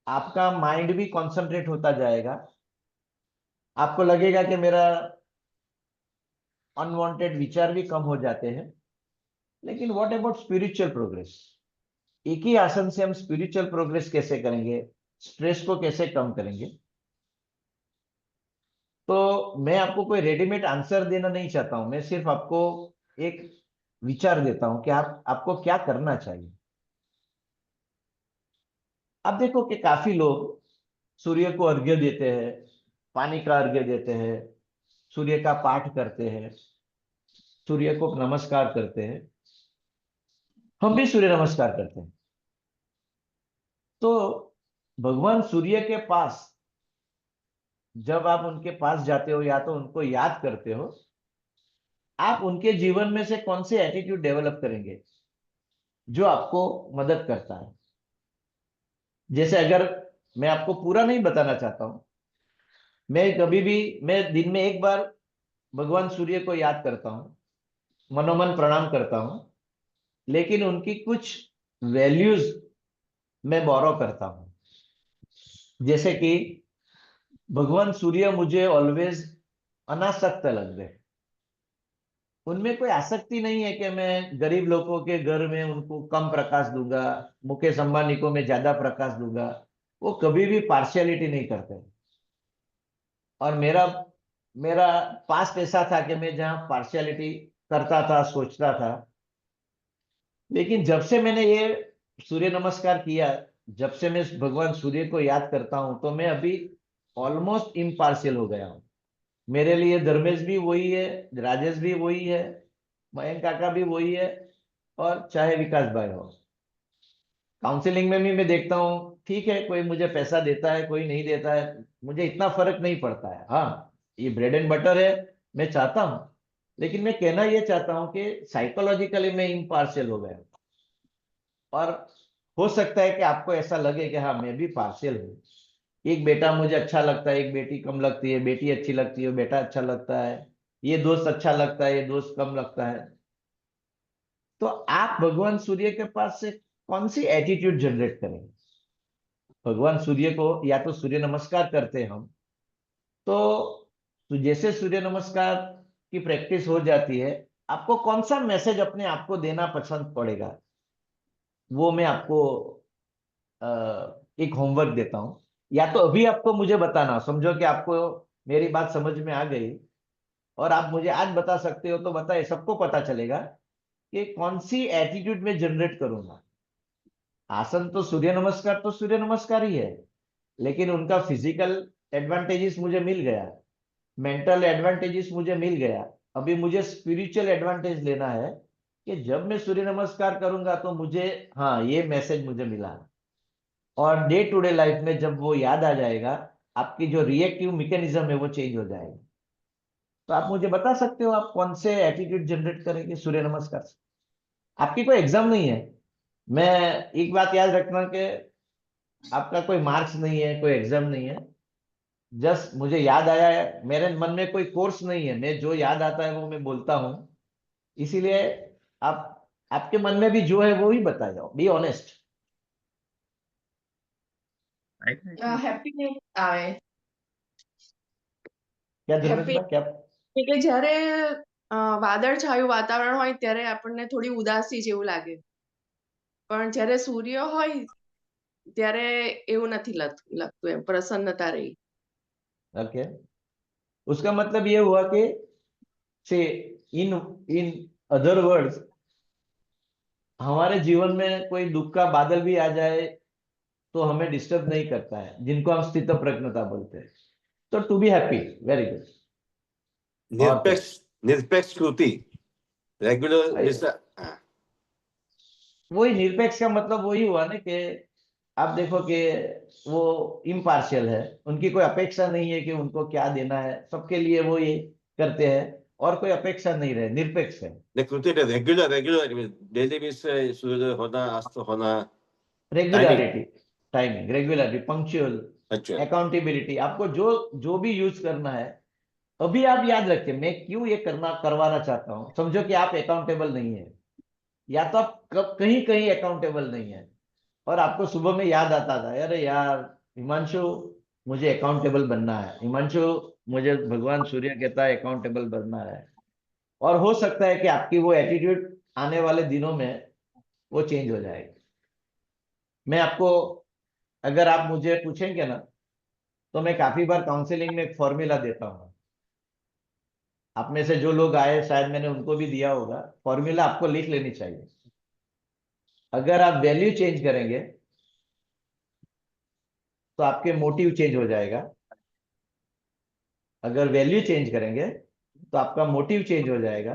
आपका माइंड भी कंसंट्रेट होता जाएगा, आपको लगेगा कि मेरा अनवांटेड विचार भी कम हो जाते हैं। लेकिन व्हाट अबाउट स्पिरिचुअल प्रोग्रेस? एक ही आसन से हम स्पिरिचुअल प्रोग्रेस कैसे करेंगे, स्ट्रेस को कैसे कम करेंगे? तो मैं आपको कोई रेडीमेड आंसर देना नहीं चाहता हूं, मैं सिर्फ आपको एक विचार देता हूं कि आपको क्या करना चाहिए। आप देखो कि काफी लोग सूर्य को अर्घ्य देते हैं, पानी का अर्घ्य देते हैं, सूर्य का पाठ करते हैं, सूर्य को नमस्कार करते हैं, हम भी सूर्य नमस्कार करते हैं। तो भगवान सूर्य के पास जब आप उनके पास जाते हो या तो उनको याद करते हो, आप उनके जीवन में से कौन से एटीट्यूड डेवलप करेंगे जो आपको मदद करता है। जैसे अगर मैं आपको पूरा नहीं बताना चाहता हूं, मैं दिन में एक बार भगवान सूर्य को याद करता हूं, मनोमन प्रणाम करता हूं, लेकिन उनकी कुछ वैल्यूज मैं बोरो करता हूं। जैसे कि भगवान सूर्य मुझे ऑलवेज अनासक्त लग रहे, उनमें कोई आसक्ति नहीं है कि मैं गरीब लोगों के घर में उनको कम प्रकाश दूंगा, मुकेश अंबानी को मैं ज्यादा प्रकाश दूंगा। वो कभी भी पार्शियलिटी नहीं करते। और मेरा मेरा पास्ट ऐसा था कि मैं जहाँ पार्शियलिटी करता था, सोचता था, लेकिन जब से मैंने ये सूर्य नमस्कार किया, जब से मैं भगवान सूर्य को याद करता हूं, तो मैं अभी ऑलमोस्ट इम्पार्शियल हो गया हूं। मेरे लिए धर्मेश भी वही है, राजेश भी वही है, मयंक काका भी वही है, और चाहे विकास भाई हो। काउंसलिंग में भी मैं देखता हूँ, ठीक है, कोई मुझे पैसा देता है, कोई नहीं देता है, मुझे इतना फर्क नहीं पड़ता है। हाँ, ये ब्रेड एंड बटर है, मैं चाहता हूँ, लेकिन मैं कहना ये चाहता हूँ कि साइकोलॉजिकली मैं इम्पार्शियल हो गया। और हो सकता है कि आपको ऐसा लगे कि हाँ, मैं भी पार्शियल हूँ। एक बेटा मुझे अच्छा लगता है, एक बेटी कम लगती है, बेटी अच्छी लगती है, बेटा अच्छा लगता है, ये दोस्त अच्छा लगता है, ये दोस्त कम लगता है। तो आप भगवान सूर्य के पास से कौन सी एटीट्यूड जनरेट करेंगे। भगवान सूर्य को या तो सूर्य नमस्कार करते हैं हम, तो जैसे सूर्य नमस्कार की प्रैक्टिस हो जाती है, आपको कौन सा मैसेज अपने आप को देना पसंद पड़ेगा, वो मैं आपको एक होमवर्क देता हूं। या तो अभी आपको मुझे बताना, समझो कि आपको मेरी बात समझ में आ गई और आप मुझे आज बता सकते हो, तो बताए, सबको पता चलेगा कि कौन सी एटीट्यूड में जनरेट करूंगा। आसन तो सूर्य नमस्कार ही है, लेकिन उनका फिजिकल एडवांटेजेस मुझे मिल गया, मेंटल एडवांटेजेस मुझे मिल गया। अभी मुझे स्पिरिचुअल एडवांटेज लेना है कि जब मैं सूर्य नमस्कार करूंगा तो मुझे, हाँ, ये मैसेज मुझे मिला। और डे टू डे लाइफ में जब वो याद आ जाएगा, आपकी जो रिएक्टिव मैकेनिज्म है वो चेंज हो जाएगा। तो आप मुझे बता सकते हो आप कौन से एटीट्यूड जनरेट करेंगे सूर्य नमस्कार से। आपकी कोई एग्जाम नहीं है। मैं, एक बात याद रखना कि आपका कोई मार्क्स नहीं है, कोई एग्जाम नहीं है। जस्ट मुझे याद आया है, मेरे मन में कोई कोर्स नहीं है, मैं जो याद आता है वो मैं बोलता हूँ। इसीलिए आप, आपके मन में भी जो है वो ही बताए जाओ, बी ऑनेस्ट। હેપી આવે क्या धर्मेश હેપી भाई, क्या? એટલે જ્યારે વાદળછાયું વાતાવરણ હોય ત્યારે આપણને થોડી ઉદાસી જેવું લાગે, પણ જ્યારે સૂર્ય હોય ત્યારે એવું નથી લાગતું, એમ પ્રસન્નતા રહી. ओके, उसका मतलब ये हुआ कि से इन इन अदर वर्ड्स, हमारे जीवन में कोई दुख का बादल भी आ जाए तो हमें डिस्टर्ब नहीं करता है, जिनको हम स्थित प्रज्ञता बोलते हैं। तो to be happy, very good. और क्या? निरपेक्ष निरपेक्ष कृति रेगुलर भाई, वही निरपेक्ष का मतलब वही हुआ ना कि आप देखो कि वो इम्पार्शियल है, उनकी कोई अपेक्षा नहीं है कि उनको क्या देना है, सबके लिए वो ये करते हैं और कोई अपेक्षा नहीं रहे, निरपेक्ष है। कृति रेगुलर डेली बेस सूर्योदय होना, अस्त होना, रेगुलरिटी, टाइमिंग, रेगुलरिटी, पंक्चुअल, अच्छा। अकाउंटेबिलिटी, आपको जो जो भी यूज करना है। अभी आप याद रखिए, मैं क्यों ये करवाना चाहता हूं। समझो कि आप अकाउंटेबल नहीं है, या तो आप कहीं कहीं अकाउंटेबल नहीं है, और आपको सुबह में याद आता था, अरे यार हिमांशु, मुझे अकाउंटेबल बनना है, हिमांशु, मुझे भगवान सूर्य कहता है अकाउंटेबल बनना है। और हो सकता है कि आपकी वो एटीट्यूड आने वाले दिनों में वो चेंज हो जाएगी। मैं आपको, अगर आप मुझे पूछेंगे ना, तो मैं काफी बार काउंसलिंग में एक फॉर्मूला देता हूँ। आप में से जो लोग आए, शायद मैंने उनको भी दिया होगा। फॉर्मूला आपको लिख लेनी चाहिए। अगर आप वैल्यू चेंज करेंगे तो आपके मोटिव चेंज हो जाएगा, अगर वैल्यू चेंज करेंगे तो आपका मोटिव चेंज हो जाएगा,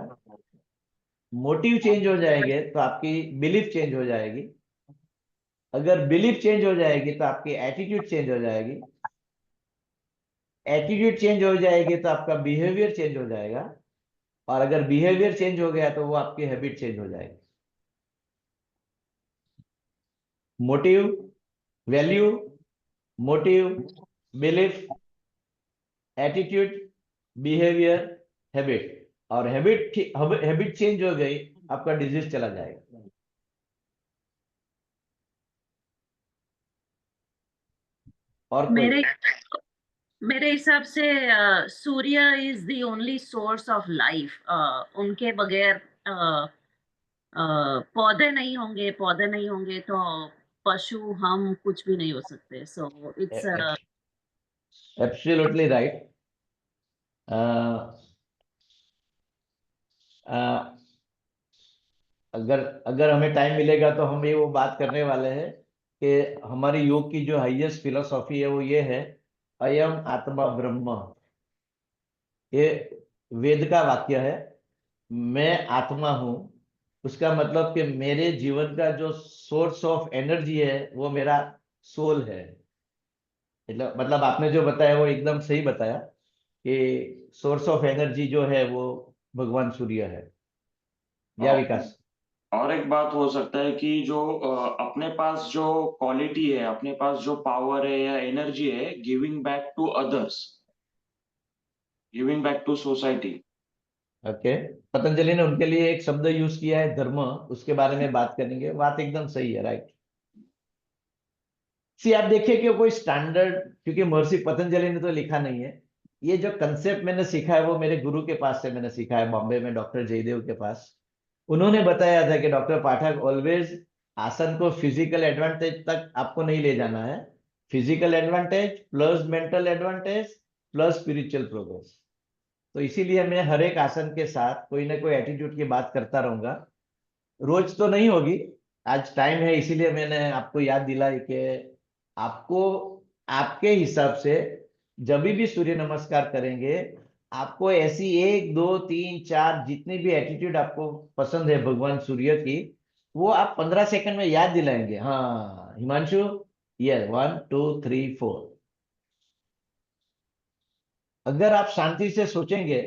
मोटिव चेंज हो जाएंगे तो आपकी बिलीफ चेंज हो जाएगी, अगर बिलीफ चेंज हो जाएगी तो आपकी एटीट्यूड चेंज हो जाएगी, एटीट्यूड चेंज हो जाएगी तो आपका बिहेवियर चेंज हो जाएगा, और अगर बिहेवियर चेंज हो गया तो वो आपकी हैबिट चेंज हो जाएगी। Motive, value, motive, belief, attitude, behaviour, habit, और हैबिट चेंज हो गई, आपका डिजीज चला जाएगा। और कोई? मेरे मेरे हिसाब से Surya is the only source of life. उनके बगैर पौधे नहीं होंगे, पौधे नहीं होंगे तो पशु, हम कुछ भी नहीं हो सकते। So it's absolutely right. अगर अगर हमें टाइम मिलेगा तो हम ये वो बात करने वाले हैं कि हमारी योग की जो हाईएस्ट फिलोसॉफी है वो ये है, अयम आत्मा ब्रह्म। ये वेद का वाक्य है, मैं आत्मा हूं। उसका मतलब कि मेरे जीवन का जो सोर्स ऑफ एनर्जी है वो मेरा सोल है। मतलब आपने जो बताया वो एकदम सही बताया कि सोर्स ऑफ एनर्जी जो है वो भगवान सूर्य है। या और विकास? और एक बात हो सकता है कि जो अपने पास जो क्वालिटी है, अपने पास जो पावर है या एनर्जी है, giving back to others, giving back to society. Okay, Patanjali ने उनके लिए एक शब्द यूज किया है धर्म, उसके बारे में बात करेंगे। बात एकदम सही है, राइट। सी आप देखिए कि कोई स्टैंडर्ड, क्योंकि महर्षि पतंजलि ने तो लिखा नहीं है, ये जो कंसेप्ट मैंने सीखा है वो मेरे गुरु के पास से मैंने सीखा है, बॉम्बे में डॉक्टर जयदेव के पास। उन्होंने बताया था कि डॉक्टर पाठक, ऑलवेज आसन को फिजिकल एडवांटेज तक आपको नहीं ले जाना है, physical advantage plus mental advantage plus spiritual progress. तो इसीलिए मैं हर एक आसन के साथ कोई ना कोई एटीट्यूड की बात करता रहूंगा। रोज तो नहीं होगी, आज टाइम है इसीलिए मैंने आपको याद दिलाई कि आपको आपके हिसाब से जब भी सूर्य नमस्कार करेंगे, आपको ऐसी 1 2 3 4 जितनी भी एटीट्यूड आपको पसंद है भगवान सूर्य की, वो आप 15 सेकंड में याद दिलाएंगे। हाँ हिमांशु, ये 1 2 3 4। अगर आप शांति से सोचेंगे,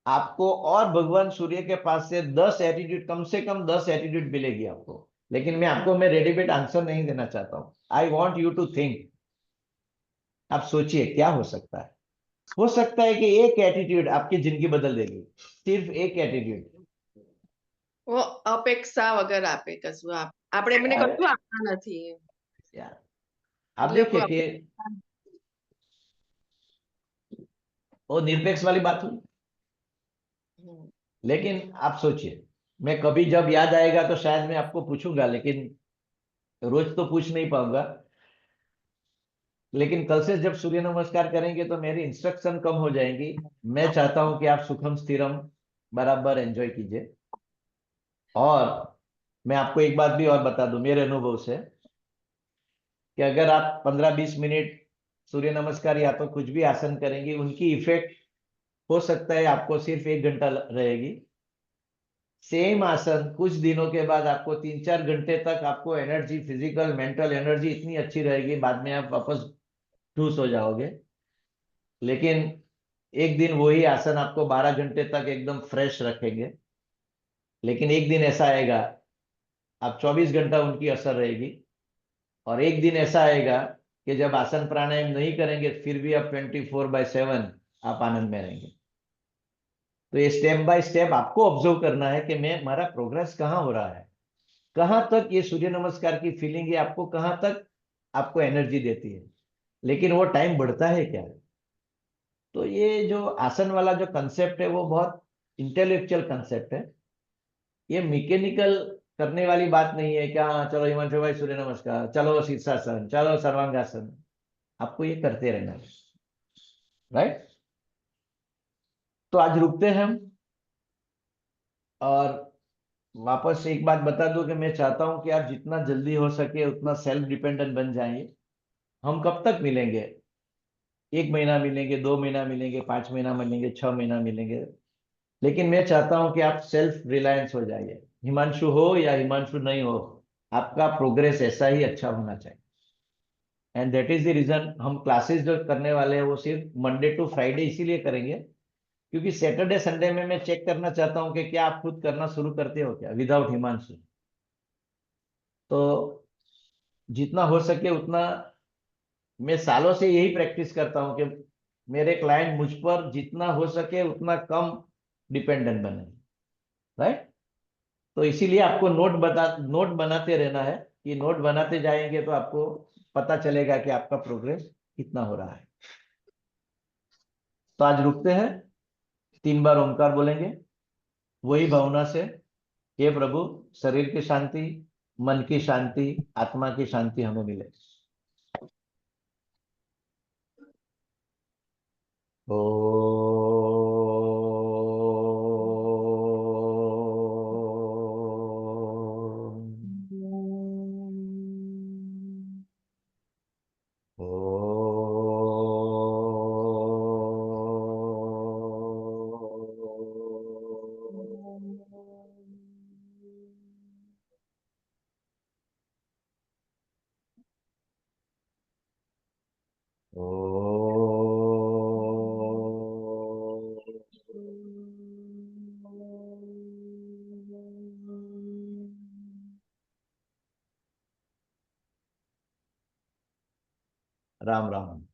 आपको और भगवान सूर्य के पास से 10 एटीट्यूड, कम से कम 10 एटीट्यूड मिलेगी आपको। लेकिन मैं रेडीमेड आंसर नहीं देना चाहता हूं। I want you to think. आप सोचिए क्या हो सकता है। हो सकता है कि एक एटीट्यूड आपकी जिंदगी बदल देगी, सिर्फ एक एटीट्यूड। वो અપેક્ષા વગર આપે કશું આપણે એમને કશું આપતા નથી यार आप એ લોકો देखिए कि वो निरपेक्ष वाली बात हुई। लेकिन आप सोचिए, मैं कभी जब याद आएगा तो शायद मैं आपको पूछूंगा, लेकिन रोज तो पूछ नहीं पाऊंगा। लेकिन कल से जब सूर्य नमस्कार करेंगे तो मेरी इंस्ट्रक्शन कम हो जाएंगी। मैं चाहता हूं कि आप सुखम स्थिरम बराबर एंजॉय कीजिए। और मैं आपको एक बात भी और बता दूं मेरे अनुभव से, कि अगर आप 15 20 मिनट सूर्य नमस्कार या तो कुछ भी आसन करेंगे, उनकी इफेक्ट हो सकता है आपको सिर्फ 1 घंटा रहेगी। सेम आसन कुछ दिनों के बाद आपको 3 4 घंटे तक आपको एनर्जी, फिजिकल मेंटल एनर्जी इतनी अच्छी रहेगी, बाद में आप वापस ठूस हो जाओगे। लेकिन एक दिन वही आसन आपको 12 घंटे तक एकदम फ्रेश रखेंगे। लेकिन एक दिन ऐसा आएगा, आप 24 घंटा उनकी असर रहेगी। और एक दिन ऐसा आएगा कि जब आसन प्राणायाम नहीं करेंगे फिर भी आप 24/7 आप आनंद में रहेंगे। तो ये स्टेप बाय स्टेप आपको ऑब्जर्व करना है कि मैं, हमारा प्रोग्रेस कहाँ हो रहा है, कहाँ तक ये सूर्य नमस्कार की फीलिंग है आपको, कहाँ तक आपको एनर्जी देती है। लेकिन वो टाइम बढ़ता है क्या? तो ये जो आसन वाला जो कंसेप्ट है वो बहुत इंटेलेक्चुअल कंसेप्ट है। ये मैकेनिकल करने वाली बात नहीं है। क्या चलो हिमांशु भाई सूर्य नमस्कार, चलो शीर्षासन, चलो सर्वांगासन, आपको ये करते रहना है, राइट। तो आज रुकते हैं हम। और वापस एक बात बता दूं कि मैं चाहता हूं कि आप जितना जल्दी हो सके उतना सेल्फ डिपेंडेंट बन जाइए। हम कब तक मिलेंगे? 1 महीना मिलेंगे, 2 महीना मिलेंगे, 5 महीना मिलेंगे, 6 महीना मिलेंगे, लेकिन मैं चाहता हूं कि आप सेल्फ रिलायंस हो जाइए। हिमांशु हो या हिमांशु नहीं हो, आपका प्रोग्रेस ऐसा ही अच्छा होना चाहिए। And that is the reason हम क्लासेस जो करने वाले हैं वो सिर्फ मंडे टू फ्राइडे इसीलिए करेंगे, क्योंकि सैटरडे संडे में मैं चेक करना चाहता हूं कि क्या आप खुद करना शुरू करते हो क्या विदाउट हिमांशु। तो जितना हो सके उतना मैं सालों से यही प्रैक्टिस करता हूं कि मेरे क्लाइंट मुझ पर जितना हो सके उतना कम डिपेंडेंट बने, राइट। तो इसीलिए आपको नोट बनाते रहना है, कि नोट बनाते जाएंगे तो आपको पता चलेगा कि आपका प्रोग्रेस कितना हो रहा है। तो आज रुकते हैं, 3 बार ओंकार बोलेंगे वही भावना से, हे प्रभु शरीर की शांति, मन की शांति, आत्मा की शांति हमें मिले। ओ राम राम।